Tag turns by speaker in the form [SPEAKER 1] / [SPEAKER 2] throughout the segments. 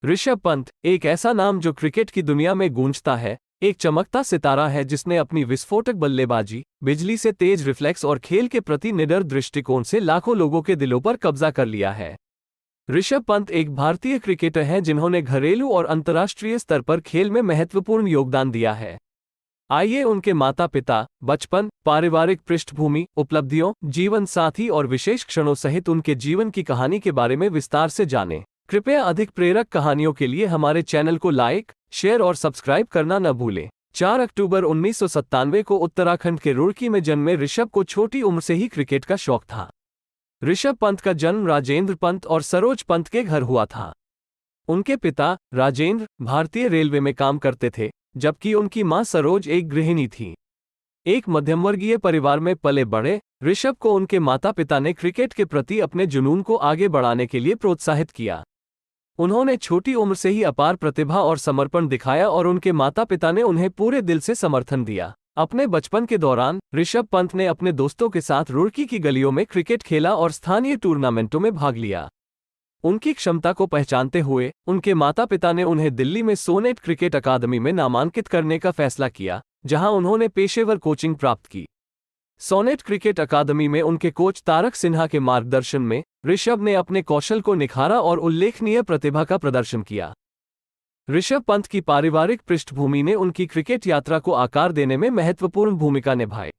[SPEAKER 1] ऋषभ पंत एक ऐसा नाम जो क्रिकेट की दुनिया में गूंजता है। एक चमकता सितारा है जिसने अपनी विस्फोटक बल्लेबाजी, बिजली से तेज रिफ्लेक्स और खेल के प्रति निडर दृष्टिकोण से लाखों लोगों के दिलों पर कब्जा कर लिया है। ऋषभ पंत एक भारतीय क्रिकेटर हैं जिन्होंने घरेलू और अंतर्राष्ट्रीय स्तर पर खेल में महत्वपूर्ण योगदान दिया है। आइए उनके माता पिता, बचपन, पारिवारिक पृष्ठभूमि, उपलब्धियों, जीवन साथी और विशेष क्षणों सहित उनके जीवन की कहानी के बारे में विस्तार से जानें। कृपया अधिक प्रेरक कहानियों के लिए हमारे चैनल को लाइक, शेयर और सब्सक्राइब करना न भूलें। 4 अक्टूबर 1997 को उत्तराखंड के रुड़की में जन्मे ऋषभ को छोटी उम्र से ही क्रिकेट का शौक था। ऋषभ पंत का जन्म राजेंद्र पंत और सरोज पंत के घर हुआ था। उनके पिता राजेंद्र भारतीय रेलवे में काम करते थे, जबकि उनकी मां सरोज एक गृहिणी थी। एक मध्यमवर्गीय परिवार में पले बढ़े ऋषभ को उनके माता पिता ने क्रिकेट के प्रति अपने जुनून को आगे बढ़ाने के लिए प्रोत्साहित किया। उन्होंने छोटी उम्र से ही अपार प्रतिभा और समर्पण दिखाया और उनके माता पिता ने उन्हें पूरे दिल से समर्थन दिया। अपने बचपन के दौरान ऋषभ पंत ने अपने दोस्तों के साथ रुड़की की गलियों में क्रिकेट खेला और स्थानीय टूर्नामेंटों में भाग लिया। उनकी क्षमता को पहचानते हुए उनके माता पिता ने उन्हें दिल्ली में सोनेट क्रिकेट अकादमी में नामांकित करने का फैसला किया, जहां उन्होंने पेशेवर कोचिंग प्राप्त की। सोनेट क्रिकेट अकादमी में उनके कोच तारक सिन्हा के मार्गदर्शन में ऋषभ ने अपने कौशल को निखारा और उल्लेखनीय प्रतिभा का प्रदर्शन किया। ऋषभ पंत की पारिवारिक पृष्ठभूमि ने उनकी क्रिकेट यात्रा को आकार देने में महत्वपूर्ण भूमिका निभाई।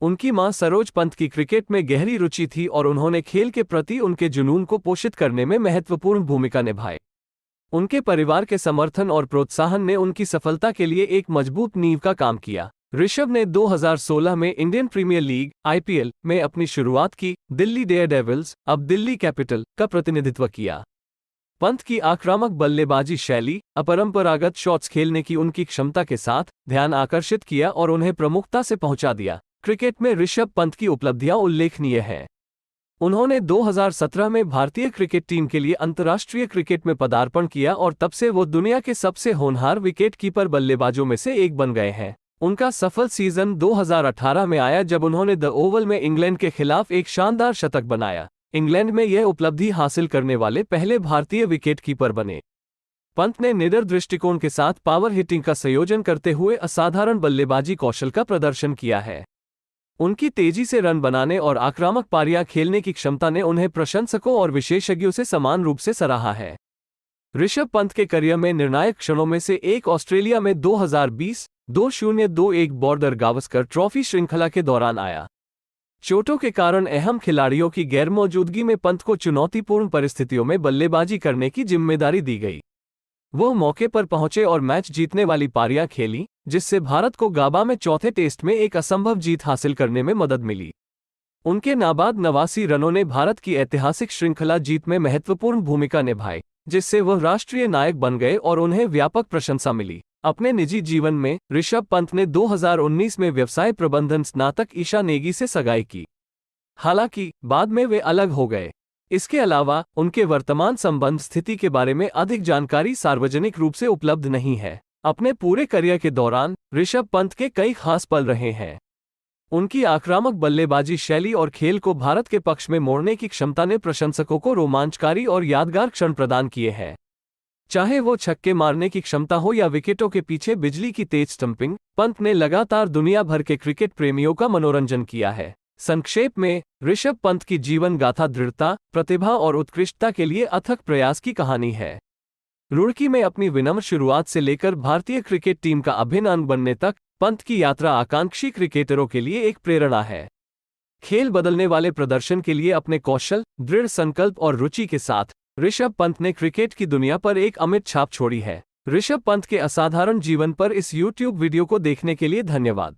[SPEAKER 1] उनकी मां सरोज पंत की क्रिकेट में गहरी रुचि थी और उन्होंने खेल के प्रति उनके जुनून को पोषित करने में महत्वपूर्ण भूमिका निभाई। उनके परिवार के समर्थन और प्रोत्साहन ने उनकी सफलता के लिए एक मजबूत नींव का काम किया। ऋषभ ने 2016 में इंडियन प्रीमियर लीग (IPL) में अपनी शुरुआत की। दिल्ली डेयरडेविल्स, अब दिल्ली कैपिटल, का प्रतिनिधित्व किया। पंत की आक्रामक बल्लेबाजी शैली, अपरंपरागत शॉट्स खेलने की उनकी क्षमता के साथ ध्यान आकर्षित किया और उन्हें प्रमुखता से पहुंचा दिया। क्रिकेट में ऋषभ पंत की उपलब्धियां उल्लेखनीय हैं। उन्होंने 2017 में भारतीय क्रिकेट टीम के लिए अंतर्राष्ट्रीय क्रिकेट में पदार्पण किया और तब से वो दुनिया के सबसे होनहार विकेटकीपर बल्लेबाजों में से एक बन गए हैं। उनका सफल सीजन 2018 में आया जब उन्होंने द ओवल में इंग्लैंड के खिलाफ एक शानदार शतक बनाया। इंग्लैंड में यह उपलब्धि हासिल करने वाले पहले भारतीय विकेटकीपर बने। पंत ने निडर दृष्टिकोण के साथ पावर हिटिंग का संयोजन करते हुए असाधारण बल्लेबाजी कौशल का प्रदर्शन किया है। उनकी तेजी से रन बनाने और आक्रामक पारियां खेलने की क्षमता ने उन्हें प्रशंसकों और विशेषज्ञों से समान रूप से सराहा है। ऋषभ पंत के करियर में निर्णायक क्षणों में से एक ऑस्ट्रेलिया में 2020-2021 बॉर्डर गावस्कर ट्रॉफी श्रृंखला के दौरान आया। चोटों के कारण अहम खिलाड़ियों की गैरमौजूदगी में पंत को चुनौतीपूर्ण परिस्थितियों में बल्लेबाजी करने की जिम्मेदारी दी गई। वो मौके पर पहुंचे और मैच जीतने वाली पारियां खेली, जिससे भारत को गाबा में चौथे टेस्ट में एक असंभव जीत हासिल करने में मदद मिली। उनके नाबाद 89 रनों ने भारत की ऐतिहासिक श्रृंखला जीत में महत्वपूर्ण भूमिका निभाई, जिससे वह राष्ट्रीय नायक बन गए और उन्हें व्यापक प्रशंसा मिली। अपने निजी जीवन में ऋषभ पंत ने 2019 में व्यवसाय प्रबंधन स्नातक ईशा नेगी से सगाई की। हालांकि बाद में वे अलग हो गए। इसके अलावा उनके वर्तमान संबंध स्थिति के बारे में अधिक जानकारी सार्वजनिक रूप से उपलब्ध नहीं है। अपने पूरे करियर के दौरान ऋषभ पंत के कई खास पल रहे हैं। उनकी आक्रामक बल्लेबाजी शैली और खेल को भारत के पक्ष में मोड़ने की क्षमता ने प्रशंसकों को रोमांचकारी और यादगार क्षण प्रदान किए हैं। चाहे वो छक्के मारने की क्षमता हो या विकेटों के पीछे बिजली की तेज स्टंपिंग, पंत ने लगातार दुनिया भर के क्रिकेट प्रेमियों का मनोरंजन किया है। संक्षेप में, ऋषभ पंत की जीवन गाथा दृढ़ता, प्रतिभा और उत्कृष्टता के लिए अथक प्रयास की कहानी है। रुड़की में अपनी विनम्र शुरुआत से लेकर भारतीय क्रिकेट टीम का अभिन्न अंग बनने तक पंत की यात्रा आकांक्षी क्रिकेटरों के लिए एक प्रेरणा है। खेल बदलने वाले प्रदर्शन के लिए अपने कौशल, दृढ़ संकल्प और रुचि के साथ ऋषभ पंत ने क्रिकेट की दुनिया पर एक अमिट छाप छोड़ी है। ऋषभ पंत के असाधारण जीवन पर इस YouTube वीडियो को देखने के लिए धन्यवाद।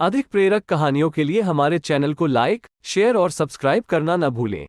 [SPEAKER 1] अधिक प्रेरक कहानियों के लिए हमारे चैनल को लाइक, शेयर और सब्सक्राइब करना न भूलें।